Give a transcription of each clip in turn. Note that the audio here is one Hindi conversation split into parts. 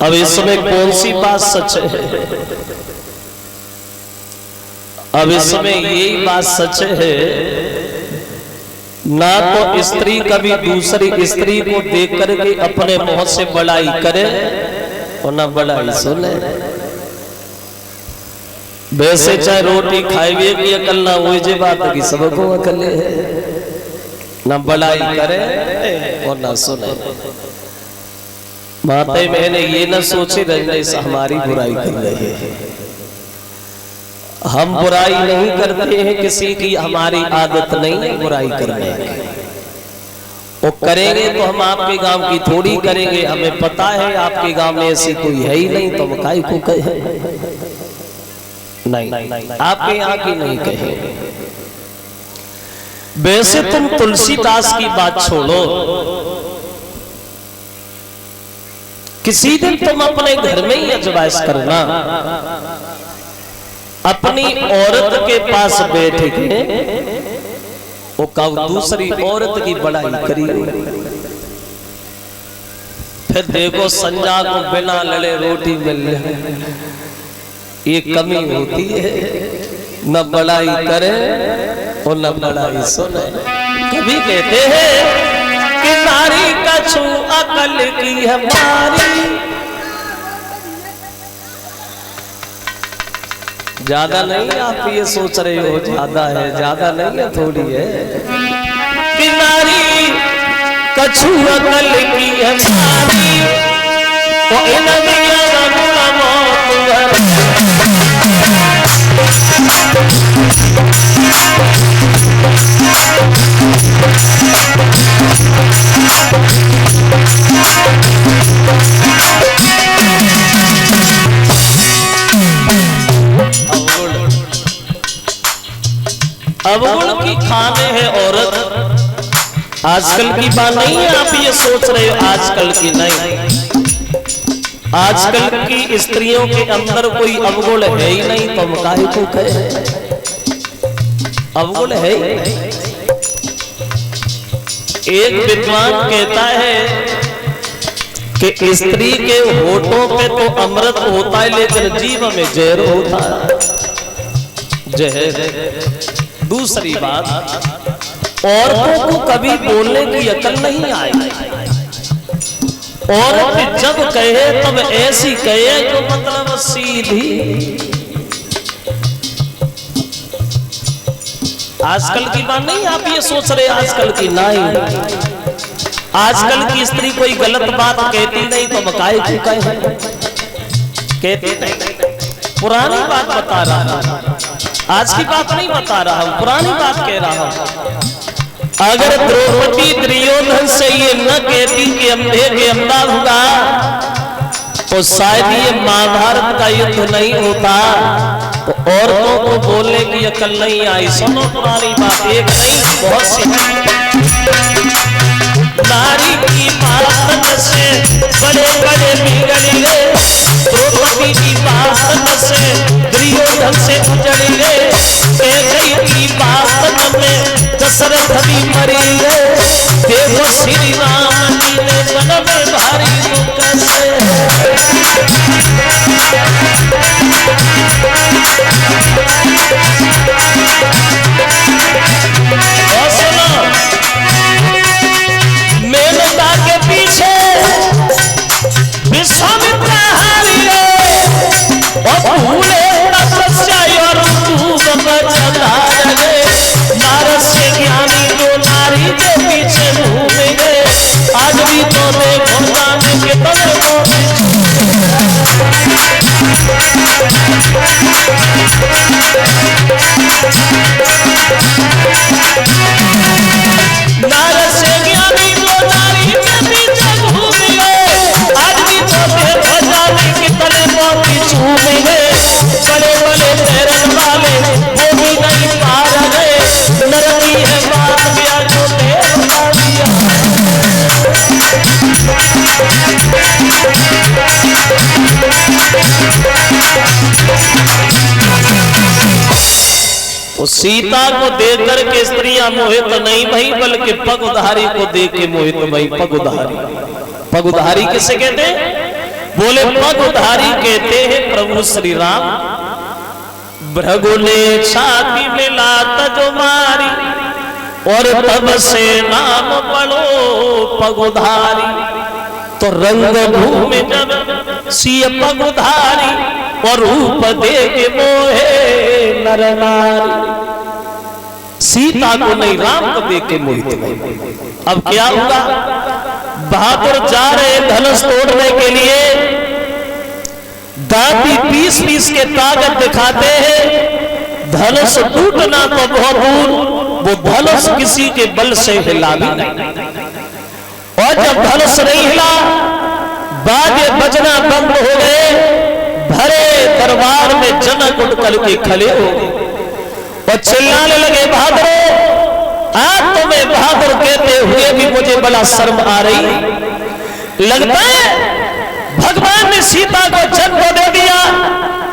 अब इसमें कौन सी बात सच है? अब इसमें यही बात सच है, ना तो स्त्री कभी दूसरी स्त्री को देख करके अपने मुंह से बड़ाई करे और ना बड़ाई सुने। वैसे चाहे रोटी खाइए की अकल ना हो जे बात की सबको अकल है, ना बड़ाई करे और ना सुने। माते मैंने ये न सोचे रजनीश हमारी बुराई कर रहे हैं। हम बुराई नहीं करते हैं किसी की, हमारी आदत नहीं है बुराई करने की। वो करेंगे तो हम आपके गांव की थोड़ी करेंगे, हमें पता है आपके गांव में ऐसी कोई है ही नहीं, तो हम काहे को कहे? नहीं, आपके यहाँ की नहीं कहे। वैसे तुम तुलसीदास की बात छोड़ो, किसी दिन तुम अपने घर में ही अजवाइश करना, अपनी औरत के पास बैठ के वो कब दूसरी औरत की बड़ाई करी, फिर देखो संजा को बिना लड़े रोटी मिल जाए। ये कमी होती है, न बड़ाई करे और न बड़ाई सुने। कभी कहते हैं कि नारी का छू अकल की हमारी, ज्यादा नहीं आप ये सोच रहे हो ज्यादा है, ज्यादा नहीं है थोड़ी है। कि नारी का छू अकल की हमारी, तो इन अवगुण की खाने है औरत। आजकल की बात नहीं है, आप ये सोच रहे हो आजकल की नहीं। आजकल की स्त्रियों के अंदर कोई अवगुण है ही नहीं, तो हम काहे को कहे? अवगुण है ही नहीं। एक विद्वान कहता है कि स्त्री के होठों पे तो अमृत होता है, लेकिन जीव में जहर होता है, जहर। दूसरी बात, औरतों को कभी बोलने की अकल नहीं आई। औरत जब कहे तब ऐसी कहे जो मतलब सीधी। आजकल की बात नहीं आप ये सोच रहे, आजकल की नहीं। आजकल की स्त्री कोई गलत बात कहती नहीं, तो मकाए की कहे कहती नहीं। पुरानी बात बता रहा हूं, आज की बात नहीं बता रहा हूं, पुरानी बात कह रहा हूं। अगर द्रौपदी दुर्योधन से ये न कहती कि अंधे के अंधा होगा, तो शायद ये महाभारत का युद्ध नहीं होता। तो औरतों को बोलने की अकल नहीं आई। सुनो पुरानी बात, एक नहीं बहुत सी। नारी की बात से बड़े बड़े बिगड़े, द्रौपदी की बात से दुर्योधन से उजड़े, की बात में दशरथ भी मरी है। देखो श्री राम जी ने वन में भारी दुख से। और सुनो, मेनका के पीछे विश्वामित्र हारी और भूले नारद से ज्ञानी जो नारी के पीछे घूमेंगे, आज भी तो देखो जाने के बड़े नारद से ज्ञानी जो नारी के पीछे घूमेंगे, आज भी तो देखो जाने के बड़े मोती झूमेंगे। बड़े बड़े पैरन वाले वो भी नहीं पा रहे, नरकी है बात ब्याह जो देवता दिया। तो सीता को देख करके स्त्रियां मोहित नहीं भई, बल्कि पग उधारी को देख के मोहित भई। पग उधारी, पग उधारी किसे कहते हैं? बोले पगधारी कहते हैं प्रभु श्री राम। भृगु ने छाती में लात जो मारी और तब से नाम पढ़ो पगधारी। तो रंग भूमि जब सिय पगधारी और रूप देख मोहे नर नारी। सीता को नहीं राम को देख के मोहित गए। अब क्या हुआ? बहादुर जा रहे धनुष तोड़ने के लिए, दांती पीस पीस के ताकत दिखाते हैं। धनुष टूटना तो बहुत दूर, वो धनुष किसी के बल से हिला भी नहीं। और जब धनुष नहीं हिला, बाजे बजना बंद हो गए। भरे दरबार में जनक उठ करके खड़े हो गए और चिल्लाने लगे, बहादुर आज तुम्हें बहादुर कहते हुए भी मुझे बड़ा शर्म आ रही। लगता है भगवान ने सीता को जन्म दे दिया,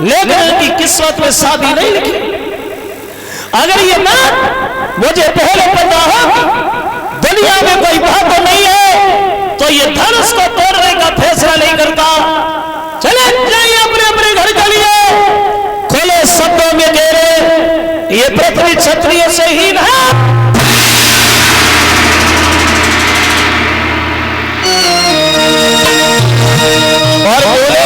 लेकिन उनकी किस्मत में शादी नहीं लिखी। अगर ये बात मुझे पहले पता हो दुनिया में कोई बहादुर नहीं है तो ये धनुष को तोड़ने का फैसला नहीं करता। चले जाइए अपने अपने घर के लिए। खुले शब्दों में कह रहे ये पृथ्वी क्षत्रिय से हीन है। और बोले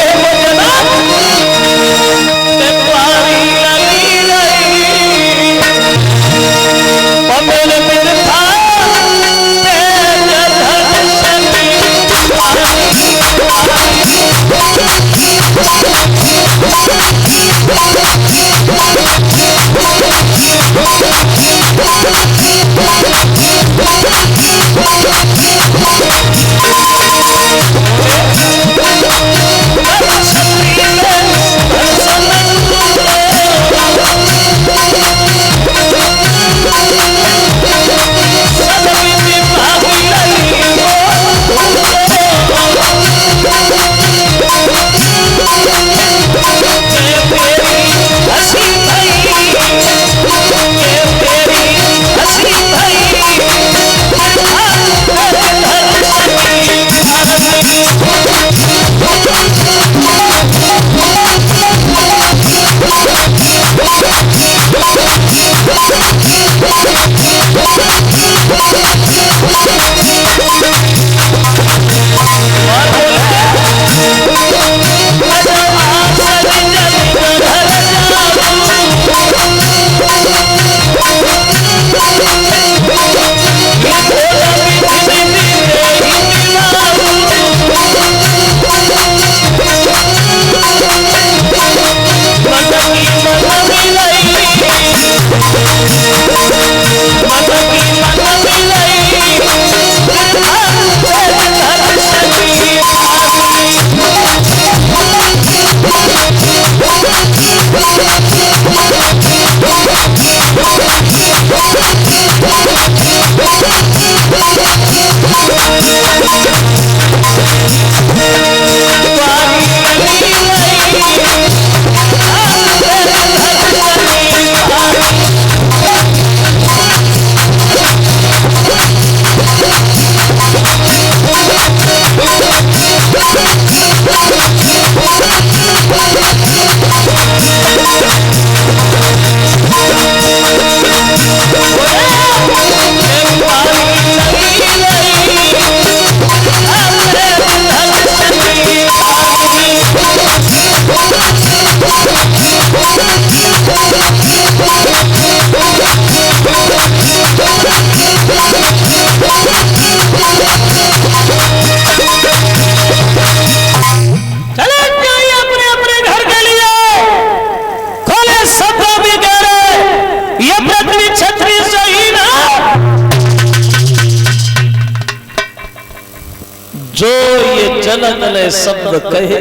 जनक ने शब्द कहे,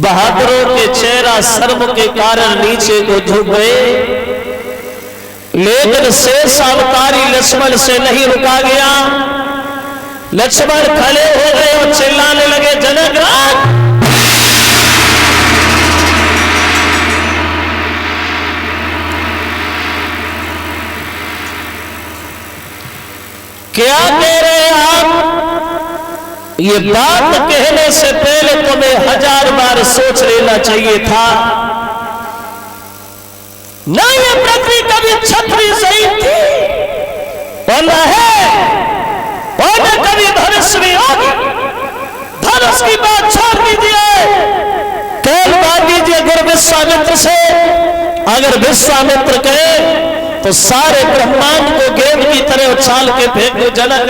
बहादुरों के चेहरा शर्म के कारण नीचे को झुक गए। लेकिन शेष अवतारी लक्ष्मण से नहीं रुका गया। लक्ष्मण खड़े हो गए और चिल्लाने लगे, जनक क्या कह रहे हैं आप? ये बात कहने से पहले तुम्हें 1000 बार सोच लेना चाहिए था। न ये पृथ्वी कभी छतरी सही थी और न है और न कभी धनुष भी होगी। धनुष की बात छोड़ दीजिए, केवल बात दीजिए अगर विश्वामित्र से। अगर विश्वामित्र कहे तो सारे ब्रह्मांड को गेंद की तरह उछाल के फेंक दो जनक।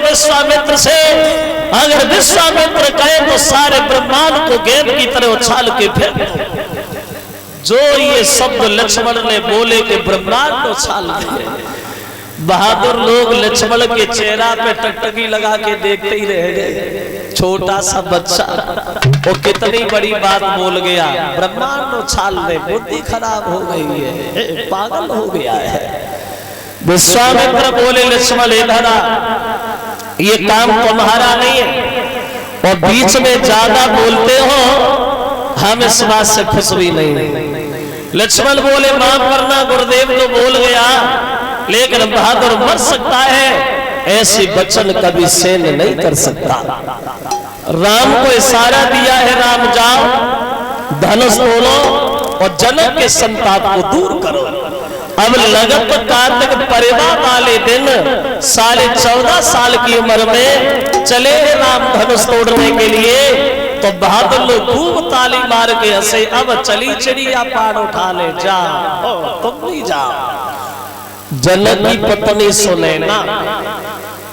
विश्वामित्र से अगर विश्वामित्र कहे तो सारे ब्रह्मांड को गेंद की तरह उछाल के फेंक। जो ये शब्द लक्ष्मण ने बोले कि ब्रह्मांड उछाल दिए, बहादुर लोग लक्ष्मण के चेहरा पे टकटकी लगा के देखते ही रह गए। छोटा सा बच्चा वो कितनी बड़ी बात बोल गया, ब्रह्मांड उछाल दे, बुद्धि खराब हो गई है, पागल हो गया है। विश्वामित्र बोले लक्ष्मण इधर आ, ये काम तुम्हारा नहीं है और बीच में ज्यादा बोलते हो, हम इस बात से खुश भी नहीं। लक्ष्मण बोले माफ करना गुरुदेव तो बोल गया, लेकिन बहादुर मर सकता है, ऐसी वचन कभी सेन नहीं कर सकता। राम को इशारा दिया है, राम जाओ धनुष तोड़ो और जनक के संताप को दूर करो। अब लगत कार्तिक परिवा वाले दिन 14.5 साल की उम्र में चले राम धनुष तोड़ने के लिए, तो बहादुर लोग खूब ताली मार के हंसे। अब चली चिड़िया पार उठा ले, जाओ तुम भी जाओ। जनक की पत्नी सुनैना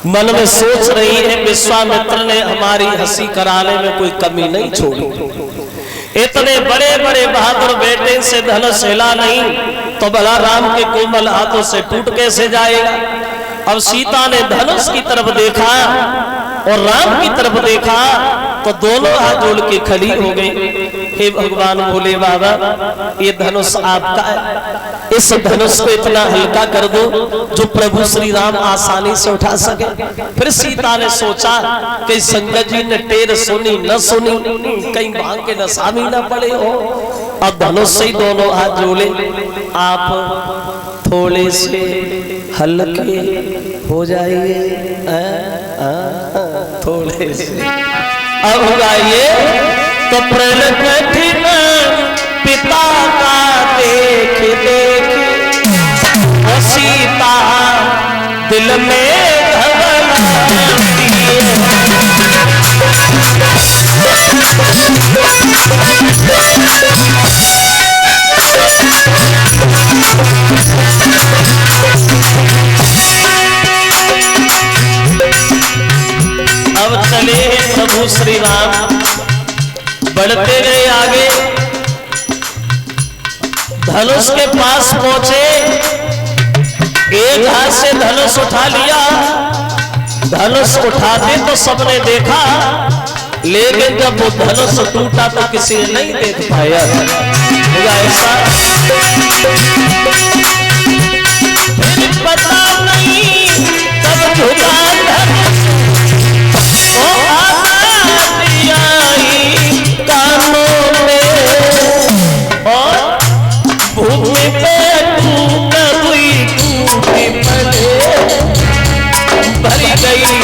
मन में सोच रही है, विश्वामित्र ने हमारी हंसी कराने में कोई कमी नहीं छोड़ी। इतने बड़े बड़े बहादुर बेटे से धनुष हिला नहीं तो भला राम के कोमल हाथों से टूट कैसे जाएगा। अब सीता ने धनुष की तरफ देखा और राम की तरफ देखा तो दोनों हाथ जोड़ के खड़ी हो गई। हे भगवान भोले बाबा, ये धनुष आपका है, इस धनुष को इतना हल्का कर दो जो प्रभु श्री राम आसानी से उठा सके। फिर सीता ने सोचा कि संगत जी ने टेर सुनी न सुनी, कहीं भांग के नशा भी न पड़े हो। अब धनुष से ही दोनों हाथ जोड़े, आप थोड़े से हल्के हो जाइए, थोड़े से। अब गाइए तो प्रण कठिन पिता का देख देख सीता दिल में घबराती है। अब चले प्रभु श्री राम, बढ़ते गए आगे, धनुष के पास पहुंचे, एक हाथ से धनुष उठा लिया। धनुष उठाते तो सबने देखा, लेकिन जब वो धनुष टूटा तो किसी ने नहीं देख पाया। ऐसा पता नहीं तब झुका कानों में और भूमि पे टूटी पड़े भरी गई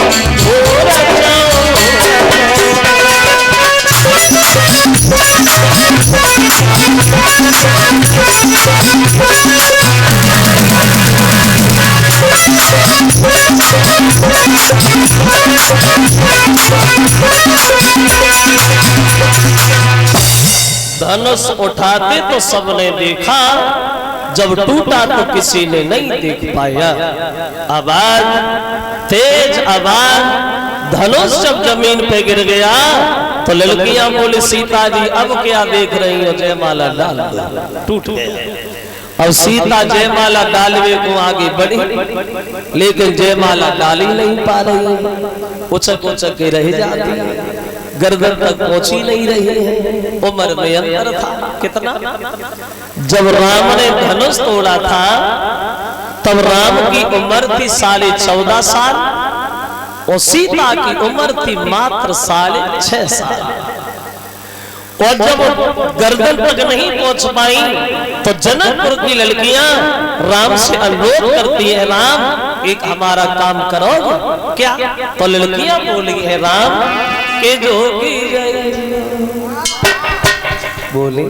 धनुष उठाते तो सबने देखा, जब टूटा तो किसी ने नहीं देख पाया। आवाज, तेज आवाज, धनुष जब जमीन पे गिर गया तो लड़कियां बोली सीता जी अब क्या देख रही हो, जयमाला डाल दो, टूट गए। अब सीता जयमाला डालवे को आगे बढ़ी, लेकिन जयमाला डाल ही नहीं पा रही, उछक उछक के रह जाती, गर्दन तक पहुंची नहीं रही है। उम्र में अंतर था कितना। जब राम ने धनुष तोड़ा था तब राम की उम्र थी 14.5 साल और सीता की उम्र थी मात्र 6.5 साल। और जब गर्दन तक नहीं पहुंच पाई तो जनकपुर की लड़कियां राम से अनुरोध करती है, राम एक हमारा काम करोगे क्या? तो लड़कियां बोली है राम के जोगी बोली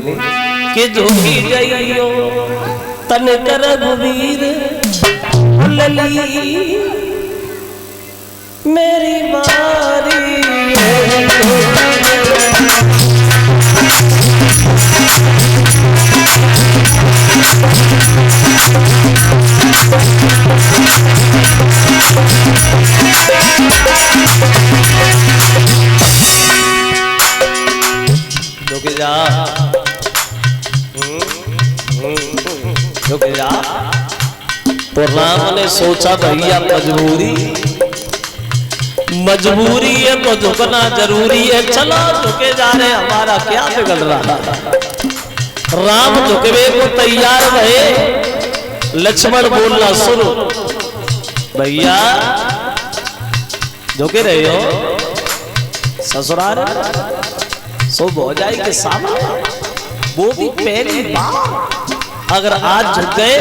के जोगी जइयो तन कर रघुवीर लली मेरी बारी जा। तो राम ने सोचा भैया मजबूरी है तो झुकना जरूरी है, चलो झुके जा रहे, हमारा क्या बिगड़ रहा। राम झुकवे को तैयार रहे, लक्ष्मण बोलना शुरू, भैया झुके रहे हो, ससुराल शुभ हो जाएगी सामने, वो भी पहली बार। अगर आज झुक गए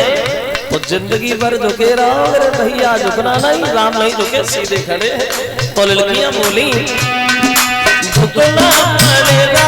तो जिंदगी भर झुके रहो। अगर भैया झुकना नहीं, राम नहीं झुके, सीधे खड़े। तो लड़कियां बोली झुकना पड़ेगा